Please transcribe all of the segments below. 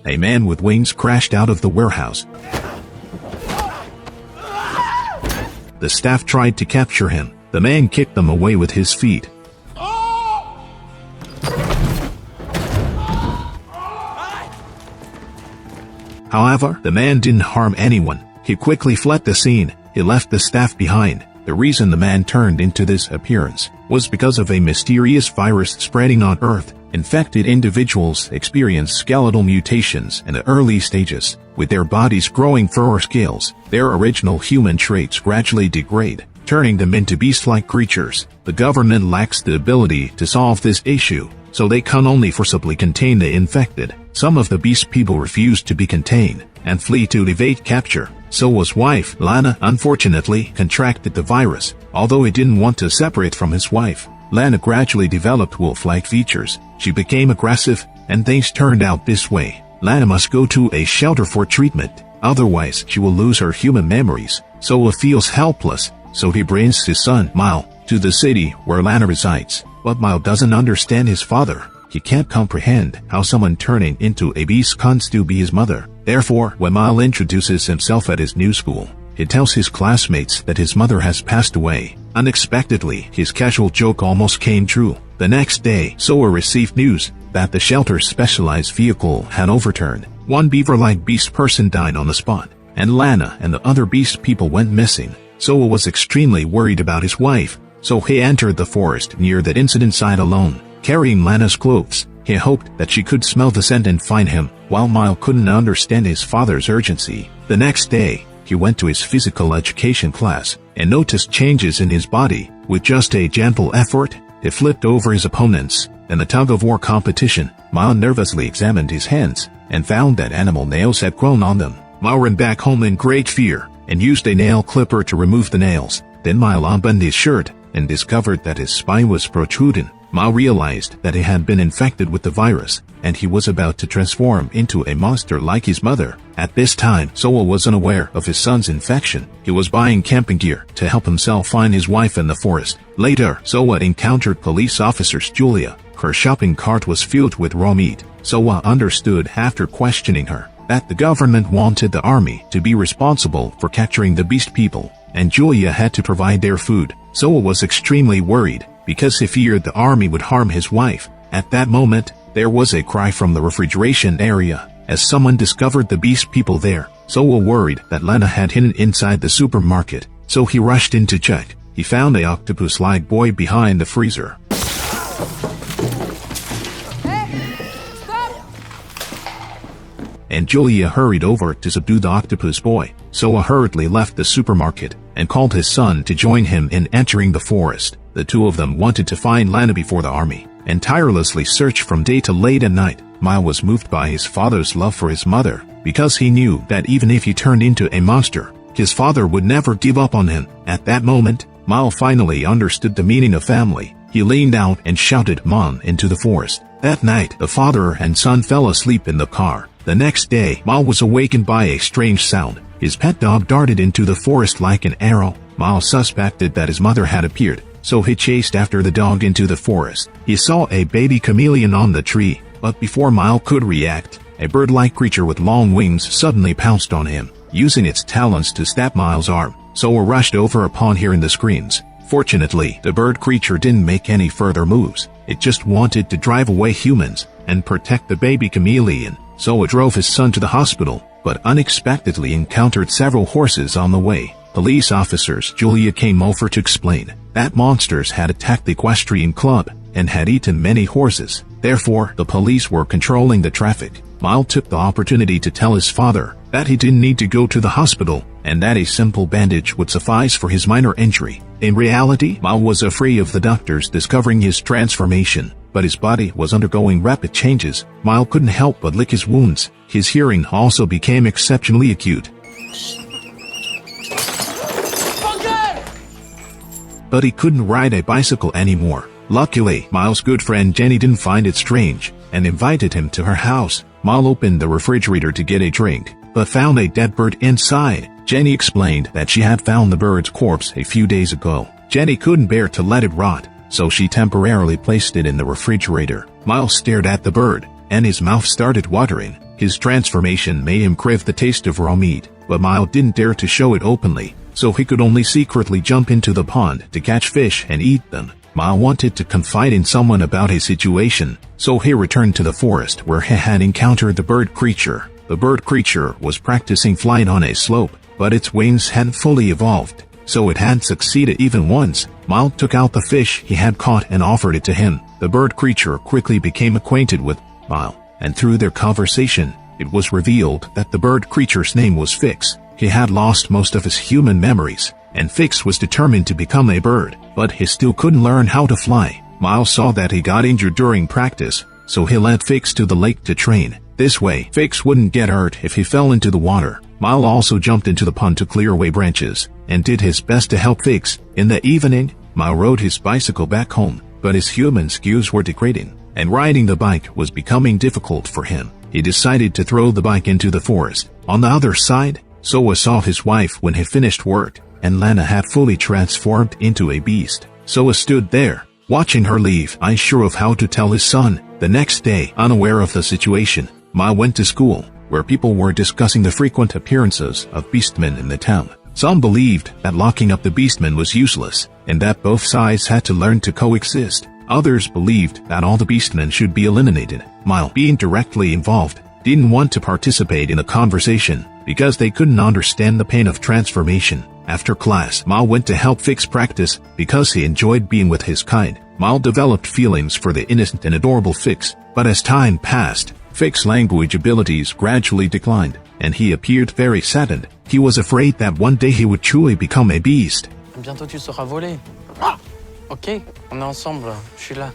a man with wings crashed out of the warehouse. The staff tried to capture him. The man kicked them away with his feet. However, the man didn't harm anyone. He quickly fled the scene. He left the staff behind. The reason the man turned into this appearance was because of a mysterious virus spreading on Earth. Infected individuals experience skeletal mutations in the early stages. With their bodies growing fur or scales, their original human traits gradually degrade, turning them into beast-like creatures. The government lacks the ability to solve this issue, so they can only forcibly contain the infected. Some of the beast people refuse to be contained and flee to evade capture. Soa's wife, Lana, unfortunately contracted the virus. Although he didn't want to separate from his wife, Lana gradually developed wolf-like features. She became aggressive, and things turned out this way. Lana must go to a shelter for treatment, otherwise she will lose her human memories. Soa feels helpless, so he brings his son, Mile, to the city where Lana resides. But Mile doesn't understand his father. He can't comprehend how someone turning into a beast can still be his mother. Therefore, when Mile introduces himself at his new school, he tells his classmates that his mother has passed away. Unexpectedly, his casual joke almost came true. The next day, Soa received news that the shelter's specialized vehicle had overturned. One beaver-like beast person died on the spot, and Lana and the other beast people went missing. Soa was extremely worried about his wife, so he entered the forest near that incident site alone, carrying Lana's clothes. He hoped that she could smell the scent and find him, while Mile couldn't understand his father's urgency. The next day, he went to his physical education class and noticed changes in his body. With just a gentle effort, he flipped over his opponents. In the tug-of-war competition, Mile nervously examined his hands and found that animal nails had grown on them. Mile ran back home in great fear and used a nail clipper to remove the nails. Then Mile unbuttoned his shirt and discovered that his spine was protruding. Mile realized that he had been infected with the virus, and he was about to transform into a monster like his mother. At this time, Soa was unaware of his son's infection. He was buying camping gear to help himself find his wife in the forest. Later, Soa encountered police officers Julia. Her shopping cart was filled with raw meat. Soa understood after questioning her that the government wanted the army to be responsible for capturing the beast people, and Julia had to provide their food. Soa was extremely worried because he feared the army would harm his wife. At that moment, there was a cry from the refrigeration area as someone discovered the beast people there. Soa worried that Lana had hidden inside the supermarket, so he rushed in to check. He found a octopus-like boy behind the freezer. And Julia hurried over to subdue the octopus boy. Soa hurriedly left the supermarket and called his son to join him in entering the forest. The two of them wanted to find Lana before the army, and tirelessly searched from day to late at night. Mile was moved by his father's love for his mother, because he knew that even if he turned into a monster, his father would never give up on him. At that moment, Mile finally understood the meaning of family. He leaned out and shouted "Mom" into the forest. That night, the father and son fell asleep in the car. The next day, Mile was awakened by a strange sound. His pet dog darted into the forest like an arrow. Mile suspected that his mother had appeared, so he chased after the dog into the forest. He saw a baby chameleon on the tree, but before Mile could react, a bird-like creature with long wings suddenly pounced on him, using its talons to stab Mile's arm. Soa rushed over upon hearing the screams. Fortunately, the bird creature didn't make any further moves. It just wanted to drive away humans and protect the baby chameleon. Soa drove his son to the hospital, but unexpectedly encountered several horses on the way. Police officers Julia came over to explain that monsters had attacked the equestrian club and had eaten many horses. Therefore, the police were controlling the traffic. Mile took the opportunity to tell his father that he didn't need to go to the hospital and that a simple bandage would suffice for his minor injury. In reality, Mile was afraid of the doctors discovering his transformation, but his body was undergoing rapid changes. Mile couldn't help but lick his wounds. His hearing also became exceptionally acute. But he couldn't ride a bicycle anymore. Luckily, Mile's good friend Jenny didn't find it strange and invited him to her house. Mile opened the refrigerator to get a drink, but found a dead bird inside. Jenny explained that she had found the bird's corpse a few days ago. Jenny couldn't bear to let it rot, so she temporarily placed it in the refrigerator. Mile stared at the bird, and his mouth started watering. His transformation made him crave the taste of raw meat, but Mile didn't dare to show it openly, so he could only secretly jump into the pond to catch fish and eat them. Mile wanted to confide in someone about his situation, so he returned to the forest where he had encountered the bird creature. The bird creature was practicing flight on a slope, but its wings hadn't fully evolved, so it hadn't succeeded even once. Mile took out the fish he had caught and offered it to him. The bird creature quickly became acquainted with Mile, and through their conversation, it was revealed that the bird creature's name was Fix. He had lost most of his human memories, and Fix was determined to become a bird, but he still couldn't learn how to fly. Mile saw that he got injured during practice, so he led Fix to the lake to train. This way, Fix wouldn't get hurt if he fell into the water. Mile also jumped into the pond to clear away branches, and did his best to help Fix. In the evening, Mile rode his bicycle back home, but his human skills were degrading, and riding the bike was becoming difficult for him. He decided to throw the bike into the forest. On the other side, Soa saw his wife when he finished work, and Lana had fully transformed into a beast. Soa stood there, watching her leave, unsure of how to tell his son. The next day, unaware of the situation, Mile went to school, where people were discussing the frequent appearances of Beastmen in the town. Some believed that locking up the Beastmen was useless, and that both sides had to learn to coexist. Others believed that all the Beastmen should be eliminated. Mile, being directly involved, didn't want to participate in the conversation, because they couldn't understand the pain of transformation. After class, Mile went to help Fix practice, because he enjoyed being with his kind. Mile developed feelings for the innocent and adorable Fix, but as time passed, Fix's language abilities gradually declined, and he appeared very saddened. He was afraid that one day he would truly become a beast. Bientôt tu sauras voler. Ah! Ok, on est ensemble, je suis là.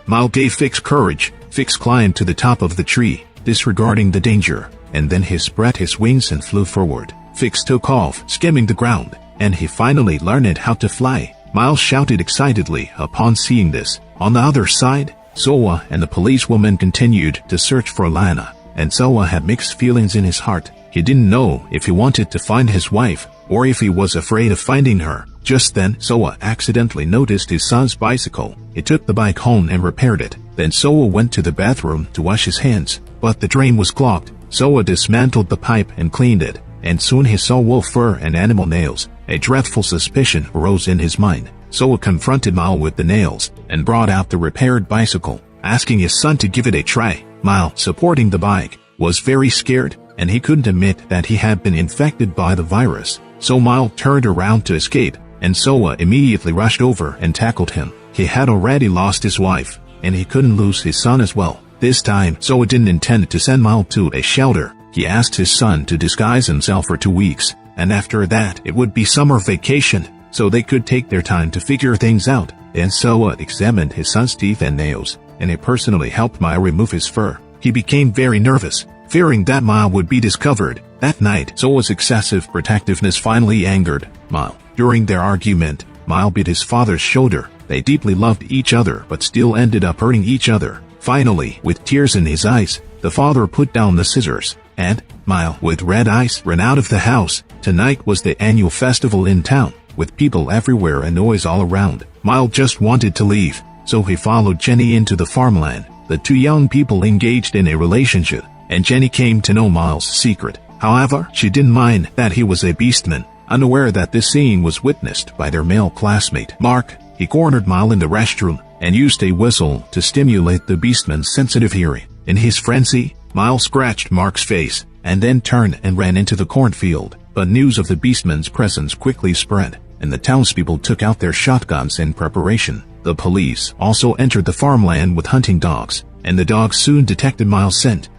Mile gave Fix courage. Fix climbed to the top of the tree, disregarding the danger, and then he spread his wings and flew forward. Fix took off, skimming the ground, and he finally learned how to fly. Mile shouted excitedly upon seeing this. On the other side, Soa and the policewoman continued to search for Lana, and Soa had mixed feelings in his heart. He didn't know if he wanted to find his wife, or if he was afraid of finding her. Just then, Soa accidentally noticed his son's bicycle. He took the bike home and repaired it. Then Soa went to the bathroom to wash his hands, but the drain was clogged. Soa dismantled the pipe and cleaned it, and soon he saw wolf fur and animal nails. A dreadful suspicion arose in his mind. Soa confronted Mile with the nails, and brought out the repaired bicycle, asking his son to give it a try. Mile, supporting the bike, was very scared, and he couldn't admit that he had been infected by the virus. So Mile turned around to escape, and Soa immediately rushed over and tackled him. He had already lost his wife, and he couldn't lose his son as well. This time, Soa didn't intend to send Mile to a shelter. He asked his son to disguise himself for 2 weeks, and after that it would be summer vacation, so they could take their time to figure things out. Then Soa examined his son's teeth and nails, and he personally helped Mile remove his fur. He became very nervous, fearing that Mile would be discovered. That night, Soa's excessive protectiveness finally angered Mile. During their argument, Mile bit his father's shoulder. They deeply loved each other but still ended up hurting each other. Finally, with tears in his eyes, the father put down the scissors, and Mile, with red eyes, ran out of the house. Tonight was the annual festival in town, with people everywhere and noise all around. Mile just wanted to leave, so he followed Jenny into the farmland. The two young people engaged in a relationship, and Jenny came to know Mile's secret. However, she didn't mind that he was a beastman. Unaware that this scene was witnessed by their male classmate, Mark, he cornered Mile in the restroom and used a whistle to stimulate the beastman's sensitive hearing. In his frenzy, Mile scratched Mark's face and then turned and ran into the cornfield. But news of the beastman's presence quickly spread, and the townspeople took out their shotguns in preparation. The police also entered the farmland with hunting dogs, and the dogs soon detected Mile's scent.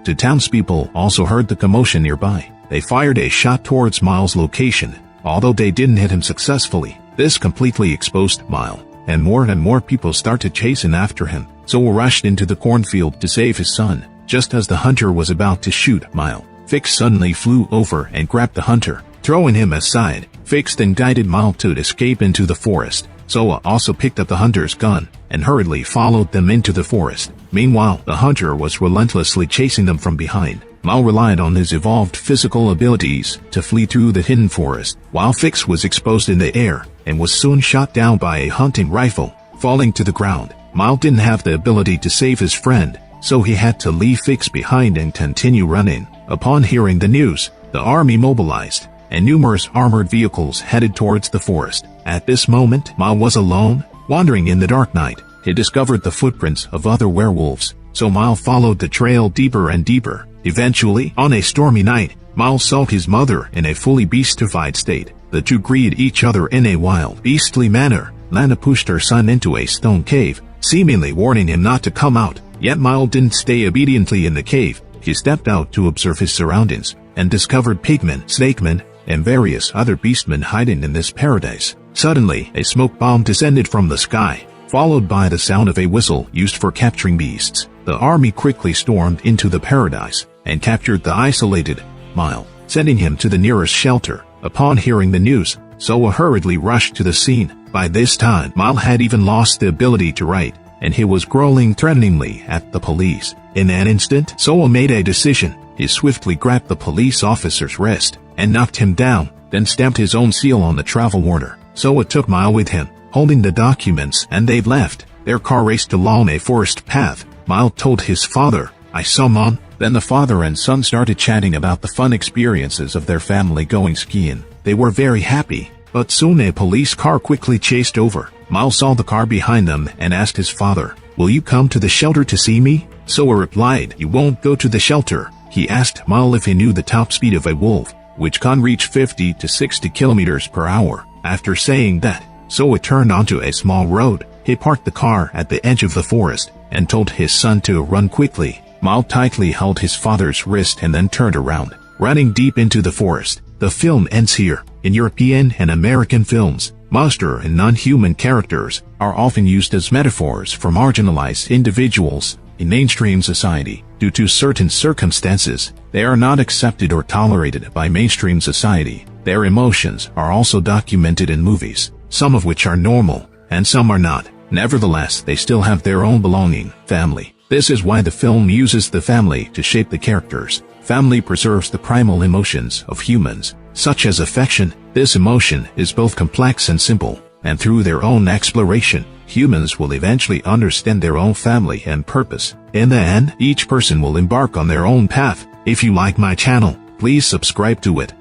The townspeople also heard the commotion nearby. They fired a shot towards Mile's location, although they didn't hit him successfully. This completely exposed Mile, and more people started chasing after him. Soa rushed into the cornfield to save his son. Just as the hunter was about to shoot Mile, Fix suddenly flew over and grabbed the hunter, throwing him aside. Fix then guided Mile to escape into the forest. Soa also picked up the hunter's gun and hurriedly followed them into the forest. Meanwhile, the hunter was relentlessly chasing them from behind. Mile relied on his evolved physical abilities to flee through the hidden forest, while Fix was exposed in the air and was soon shot down by a hunting rifle. falling to the ground. Mal didn't have the ability to save his friend, so he had to leave Fix behind and continue running. Upon hearing the news, the army mobilized, and numerous armored vehicles headed towards the forest. At this moment, Mal was alone, wandering in the dark night. He discovered the footprints of other werewolves, so Mal followed the trail deeper and deeper. Eventually, on a stormy night, Mal saw his mother in a fully beastified state. The two greeted each other in a wild, beastly manner. Lana pushed her son into a stone cave, seemingly warning him not to come out. Yet Mal didn't stay obediently in the cave. He stepped out to observe his surroundings, and discovered pigmen, snakemen, and various other beastmen hiding in this paradise. Suddenly, a smoke bomb descended from the sky, followed by the sound of a whistle used for capturing beasts. The army quickly stormed into the paradise, and captured the isolated Mal, sending him to the nearest shelter. Upon hearing the news, Soa hurriedly rushed to the scene. By this time, Mal had even lost the ability to write, and he was growling threateningly at the police. In an instant, Soa made a decision. He swiftly grabbed the police officer's wrist and knocked him down, then stamped his own seal on the travel order. Soa took Mal with him, holding the documents, and they left. Their car raced along a forest path. Mal told his father, "I saw Mom." Then the father and son started chatting about the fun experiences of their family going skiing. They were very happy, but soon a police car quickly chased over. Mal saw the car behind them and asked his father, "Will you come to the shelter to see me?" Soa replied, "You won't go to the shelter." He asked Mal if he knew the top speed of a wolf, which can reach 50 to 60 kilometers per hour. After saying that, Soa turned onto a small road. He parked the car at the edge of the forest and told his son to run quickly. Mal tightly held his father's wrist and then turned around, running deep into the forest. The film ends here. In European and American films, monster and non-human characters are often used as metaphors for marginalized individuals in mainstream society. Due to certain circumstances, they are not accepted or tolerated by mainstream society. Their emotions are also documented in movies, some of which are normal, and some are not. Nevertheless, they still have their own belonging, family. This is why the film uses the family to shape the characters. Family preserves the primal emotions of humans, such as affection. This emotion is both complex and simple, and through their own exploration, humans will eventually understand their own family and purpose. In the end, each person will embark on their own path. If you like my channel, please subscribe to it.